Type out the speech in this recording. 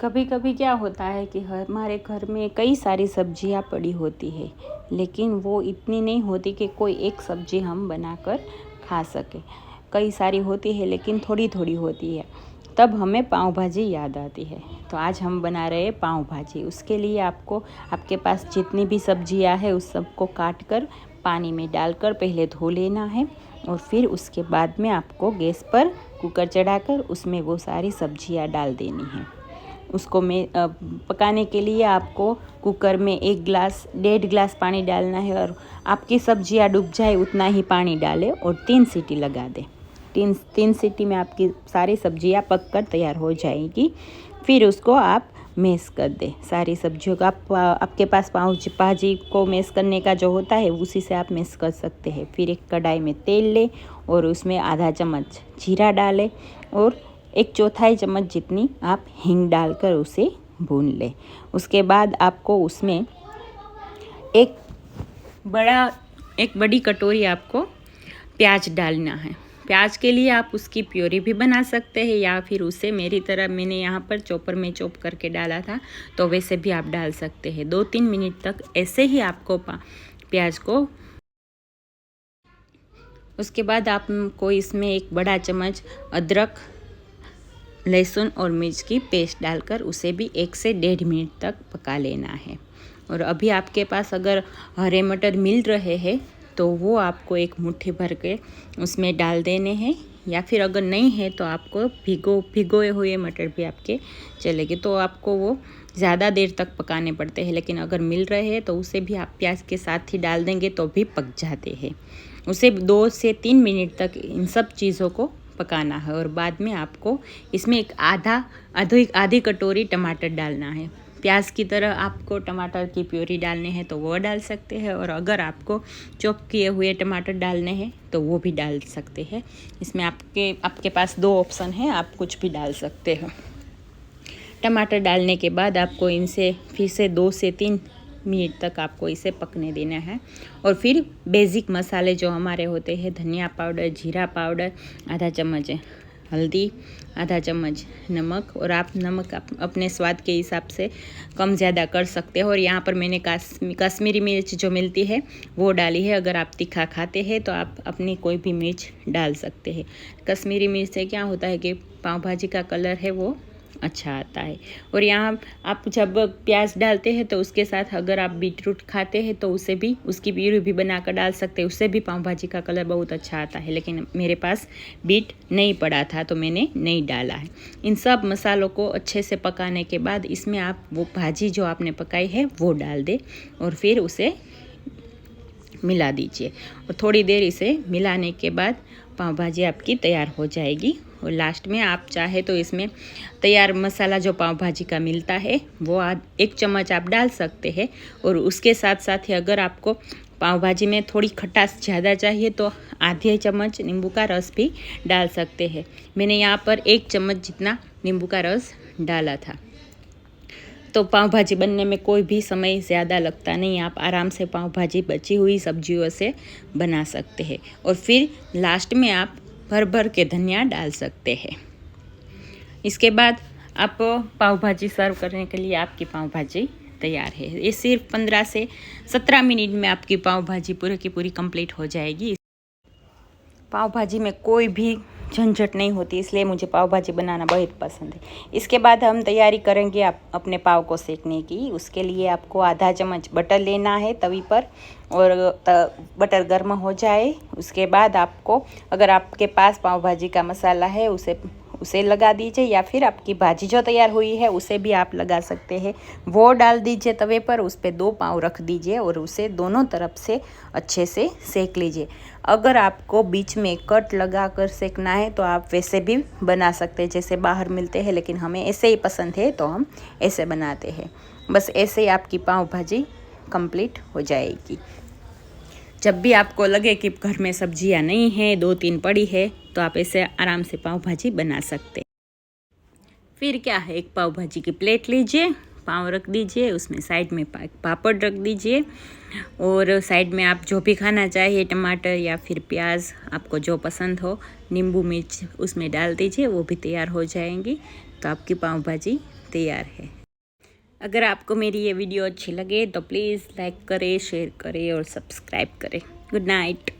कभी कभी क्या होता है कि हमारे घर में कई सारी सब्जियां पड़ी होती है, लेकिन वो इतनी नहीं होती कि कोई एक सब्जी हम बनाकर खा सके। कई सारी होती है लेकिन थोड़ी थोड़ी होती है, तब हमें पाव भाजी याद आती है। तो आज हम बना रहे हैं पाव भाजी। उसके लिए आपको आपके पास जितनी भी सब्जियां है उस सबको काट कर पानी में डालकर पहले धो लेना है, और फिर उसके बाद में आपको गैस पर कुकर चढ़ाकर उसमें वो सारी सब्जियां डाल देनी है। उसको पकाने के लिए आपको कुकर में 1-1.5 गिलास पानी डालना है, और आपकी सब्जियां डूब जाए उतना ही पानी डालें और 3 सीटी लगा दें। तीन सीटी में आपकी सारी सब्जियां पक कर तैयार हो जाएगी। फिर उसको आप मैश कर दें। सारी सब्जियों का आपके पास पाव भाजी को मैश करने का जो होता है उसी से आप मैश कर सकते हैं। फिर एक कढ़ाई में तेल लें और उसमें आधा चम्मच जीरा डालें और 1/4 चम्मच जितनी आप हींग डालकर उसे भून लें। उसके बाद आपको उसमें एक बड़ी कटोरी आपको प्याज डालना है। प्याज के लिए आप उसकी प्योरी भी बना सकते हैं, या फिर उसे मेरी तरह मैंने यहाँ पर चॉपर में चॉप करके डाला था, तो वैसे भी आप डाल सकते हैं। 2-3 मिनट तक ऐसे ही आपको प्याज को। उसके बाद आपको इसमें 1 बड़ा चम्मच अदरक, लहसुन और मिर्च की पेस्ट डालकर उसे भी 1 से 1.5 मिनट तक पका लेना है। और अभी आपके पास अगर हरे मटर मिल रहे हैं तो वो आपको एक मुट्ठी भर के उसमें डाल देने हैं, या फिर अगर नहीं है तो आपको भिगोए हुए मटर भी आपके चलेंगे। तो आपको वो ज़्यादा देर तक पकाने पड़ते हैं, लेकिन अगर मिल रहे हैं तो उसे भी आप प्याज के साथ ही डाल देंगे तो भी पक जाते हैं। उसे 2 से 3 मिनट तक इन सब चीज़ों को पकाना है, और बाद में आपको इसमें एक आधी कटोरी टमाटर डालना है। प्याज की तरह आपको टमाटर की प्योरी डालने हैं तो वो डाल सकते हैं, और अगर आपको चॉप किए हुए टमाटर डालने हैं तो वो भी डाल सकते हैं। इसमें आपके पास 2 ऑप्शन हैं, आप कुछ भी डाल सकते हो। टमाटर डालने के बाद आपको इनसे फिर से 2 से 3 मिनट तक आपको इसे पकने देना है। और फिर बेसिक मसाले जो हमारे होते हैं, धनिया पाउडर, जीरा पाउडर, आधा चम्मच हल्दी, आधा चम्मच नमक, और आप नमक अपने स्वाद के हिसाब से कम ज़्यादा कर सकते हो। और यहाँ पर मैंने कश्मीरी मिर्च जो मिलती है वो डाली है। अगर आप तीखा खाते हैं तो आप अपनी कोई भी मिर्च डाल सकते हैं। कश्मीरी मिर्च से क्या होता है कि पाव भाजी का कलर है वो अच्छा आता है। और यहाँ आप जब प्याज डालते हैं तो उसके साथ अगर आप बीटरूट खाते हैं तो उसे भी उसकी प्यूरी भी बनाकर डाल सकते हैं, उससे भी पाव भाजी का कलर बहुत अच्छा आता है। लेकिन मेरे पास बीट नहीं पड़ा था तो मैंने नहीं डाला है। इन सब मसालों को अच्छे से पकाने के बाद इसमें आप वो भाजी जो आपने पकाई है वो डाल दें, और फिर उसे मिला दीजिए। और थोड़ी देर इसे मिलाने के बाद पाव भाजी आपकी तैयार हो जाएगी। और लास्ट में आप चाहे तो इसमें तैयार मसाला जो पाव भाजी का मिलता है वो 1 चम्मच आप डाल सकते हैं। और उसके साथ साथ ही अगर आपको पाव भाजी में थोड़ी खटास ज़्यादा चाहिए तो आधे चम्मच नींबू का रस भी डाल सकते हैं। मैंने यहाँ पर 1 चम्मच जितना नींबू का रस डाला था। तो पाव भाजी बनने में कोई भी समय ज़्यादा लगता नहीं, आप आराम से पाव भाजी बची हुई सब्जियों से बना सकते हैं। और फिर लास्ट में आप भर के धनिया डाल सकते हैं। इसके बाद आप पाव भाजी सर्व करने के लिए आपकी पाव भाजी तैयार है। ये सिर्फ 15 से 17 मिनट में आपकी पाव भाजी पूरी की पूरी कंप्लीट हो जाएगी। पाव भाजी में कोई भी झंझट नहीं होती, इसलिए मुझे पाव भाजी बनाना बहुत पसंद है। इसके बाद हम तैयारी करेंगे आप अपने पाव को सेकने की। उसके लिए आपको आधा चम्मच बटर लेना है तवी पर, और बटर गर्म हो जाए उसके बाद आपको, अगर आपके पास पाव भाजी का मसाला है उसे लगा दीजिए, या फिर आपकी भाजी जो तैयार हुई है उसे भी आप लगा सकते हैं। वो डाल दीजिए तवे पर, उस पर 2 पाव रख दीजिए और उसे दोनों तरफ से अच्छे से सेक लीजिए। अगर आपको बीच में कट लगा कर सेकना है तो आप वैसे भी बना सकते हैं जैसे बाहर मिलते हैं, लेकिन हमें ऐसे ही पसंद है तो हम ऐसे बनाते हैं। बस ऐसे ही आपकी पाव भाजी कंप्लीट हो जाएगी। जब भी आपको लगे कि घर में सब्जियां नहीं है, 2-3 पड़ी है, तो आप ऐसे आराम से पाव भाजी बना सकते हैं। फिर क्या है, एक पाव भाजी की प्लेट लीजिए, पाव रख दीजिए, उसमें साइड में पापड़ रख दीजिए, और साइड में आप जो भी खाना चाहिए, टमाटर या फिर प्याज आपको जो पसंद हो, नींबू मिर्च उसमें डाल दीजिए, वो भी तैयार हो जाएंगी। तो आपकी पाव भाजी तैयार है। अगर आपको मेरी ये वीडियो अच्छी लगे तो प्लीज़ लाइक करें, शेयर करें और सब्सक्राइब करें। Good night.